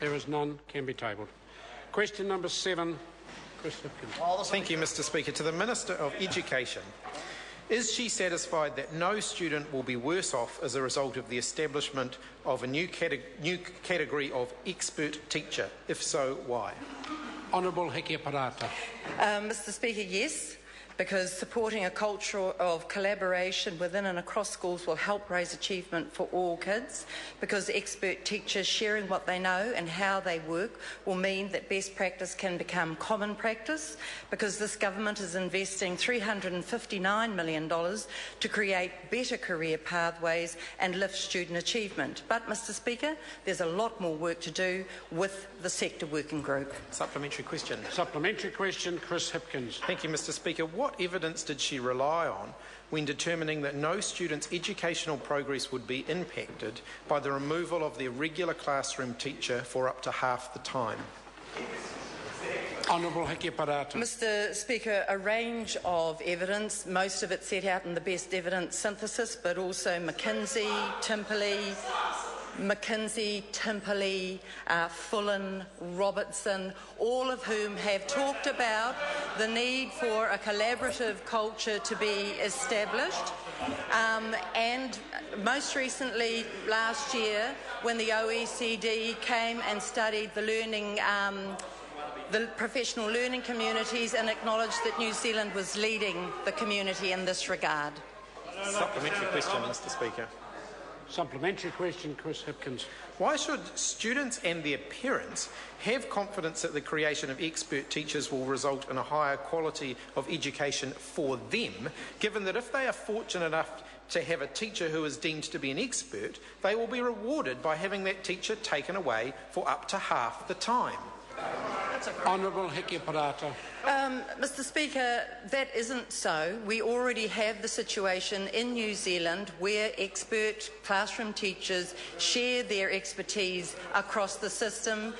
There is none. Can be tabled. Question number 7. Chris Hipkins. Thank you, Mr Speaker. To the Minister of Education. Is she satisfied that no student will be worse off as a result of the establishment of a new category of expert teacher? If so, why? Honourable Hekia Parata. Mr Speaker, yes, because supporting a culture of collaboration within and across schools will help raise achievement for all kids, because expert teachers sharing what they know and how they work will mean that best practice can become common practice, because this government is investing $359 million to create better career pathways and lift student achievement. But, Mr Speaker, there's a lot more work to do with the sector working group. Supplementary question. Supplementary question, Chris Hipkins. Thank you, Mr Speaker. What evidence did she rely on when determining that no student's educational progress would be impacted by the removal of their regular classroom teacher for up to half the time? Honourable Hekia Parata. Mr Speaker, a range of evidence, most of it set out in the best evidence synthesis, but also McKinsey, Timperley, Fullen, Robertson, all of whom have talked about the need for a collaborative culture to be established. And most recently, last year, when the OECD came and studied the professional learning communities and acknowledged that New Zealand was leading the community in this regard. Supplementary question, Mr Speaker. Supplementary question, Chris Hipkins. Why should students and their parents have confidence that the creation of expert teachers will result in a higher quality of education for them, given that if they are fortunate enough to have a teacher who is deemed to be an expert, they will be rewarded by having that teacher taken away for up to half the time? Honourable Hekia Parata. Mr Speaker, that isn't so. We already have the situation in New Zealand where expert classroom teachers share their expertise across the system,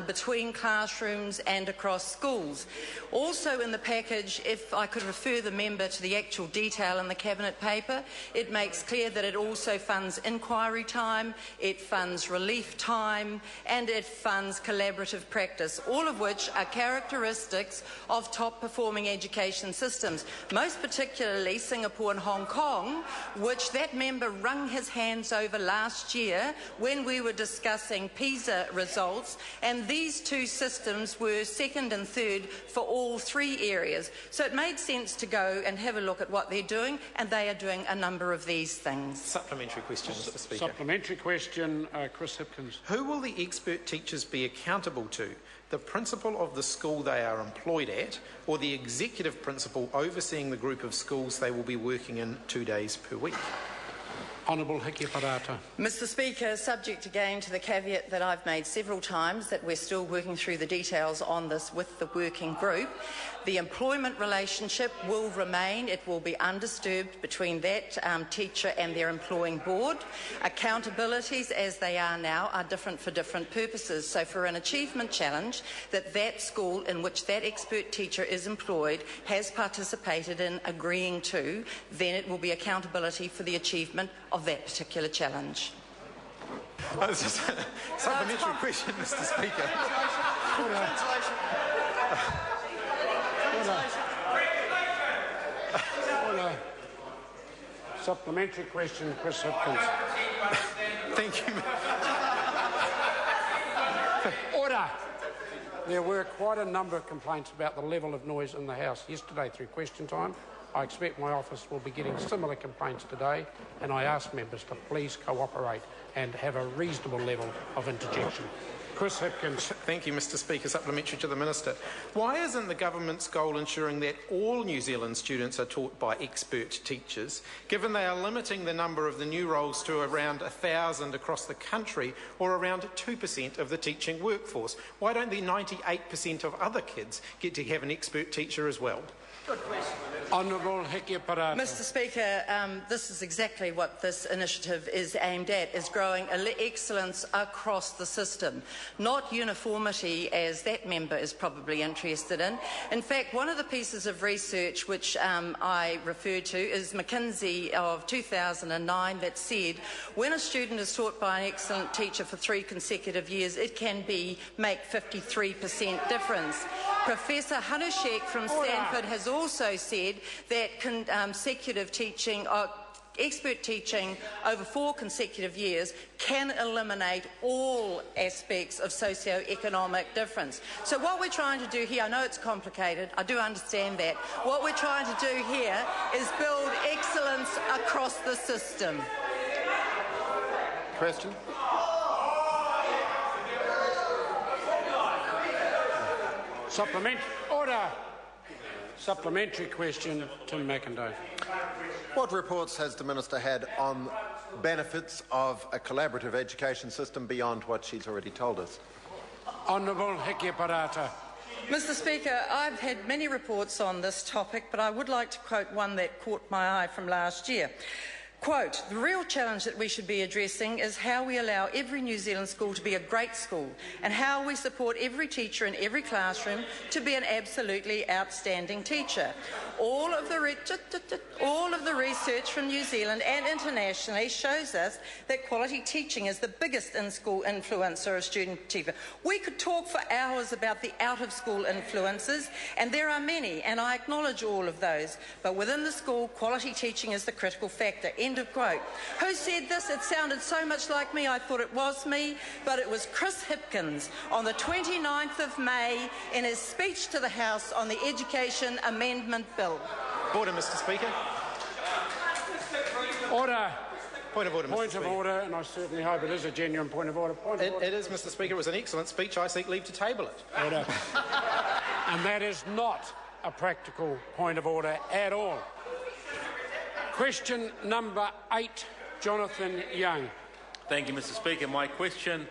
between classrooms and across schools. Also in the package, if I could refer the member to the actual detail in the Cabinet paper, it makes clear that it also funds inquiry time, it funds relief time, and it funds collaborative practice, all of which are characteristics of top-performing education systems, most particularly Singapore and Hong Kong, which that member wrung his hands over last year when we were discussing PISA results, and these two systems were second and third for all three areas. So it made sense to go and have a look at what they're doing, and they are doing a number of these things. Supplementary question, Mr Speaker. Supplementary question, Chris Hipkins. Who will the expert teachers be accountable to? The principal of the school they are employed at, or the executive principal overseeing the group of schools they will be working in 2 days per week? Honourable Hekia Parata. Mr Speaker, subject again to the caveat that I've made several times that we're still working through the details on this with the working group, the employment relationship will remain. It will be undisturbed between that teacher and their employing board. Accountabilities, as they are now, are different for different purposes. So for an achievement challenge that school in which that expert teacher is employed has participated in agreeing to, then it will be accountability for the achievement of that particular challenge. It's just a supplementary question, Mr Speaker. Supplementary question, Chris Hipkins. Thank you. Order. There were quite a number of complaints about the level of noise in the House yesterday through question time. I expect my office will be getting similar complaints today, and I ask members to please cooperate and have a reasonable level of interjection. Chris Hipkins. Thank you, Mr Speaker. Supplementary to the Minister. Why isn't the government's goal ensuring that all New Zealand students are taught by expert teachers, given they are limiting the number of the new roles to around 1,000 across the country, or around 2% of the teaching workforce? Why don't the 98% of other kids get to have an expert teacher as well? Good question. Honourable Hekia Parata. Mr Speaker, this is exactly what this initiative is aimed at, is growing excellence across the system. not uniformity as that member is probably interested in. In fact, one of the pieces of research which I referred to is Macindoe of 2009 that said when a student is taught by an excellent teacher for 3 consecutive years, it can make 53% difference. Professor Hanushek from Stanford has also said that consecutive teaching, expert teaching over 4 consecutive years can eliminate all aspects of socio-economic difference. So what we're trying to do here, I know it's complicated, I do understand that, what we're trying to do here is build excellence across the system. Question? Order. Supplementary question, Tim Macindoe. What reports has the Minister had on benefits of a collaborative education system beyond what she's already told us? Honourable Hekia Parata. Mr. Speaker, I've had many reports on this topic, but I would like to quote one that caught my eye from last year. Quote, the real challenge that we should be addressing is how we allow every New Zealand school to be a great school and how we support every teacher in every classroom to be an absolutely outstanding teacher. All of the research from New Zealand and internationally shows us that quality teaching is the biggest in-school influencer of student achievement. We could talk for hours about the out-of-school influences, and there are many, and I acknowledge all of those, but within the school, quality teaching is the critical factor. End of quote. Who said this? It sounded so much like me, I thought it was me, but it was Chris Hipkins on the 29th of May in his speech to the House on the Education Amendment Bill. Order, Mr. Speaker. Order. Point of order, Mr. Point Speaker. of order, and I certainly hope it is a genuine point of order. It is, Mr. Speaker. It was an excellent speech. I seek leave to table it. Order. And that is not a practical point of order at all. Question number 8, Jonathan Young. Thank you, Mr. Speaker. My question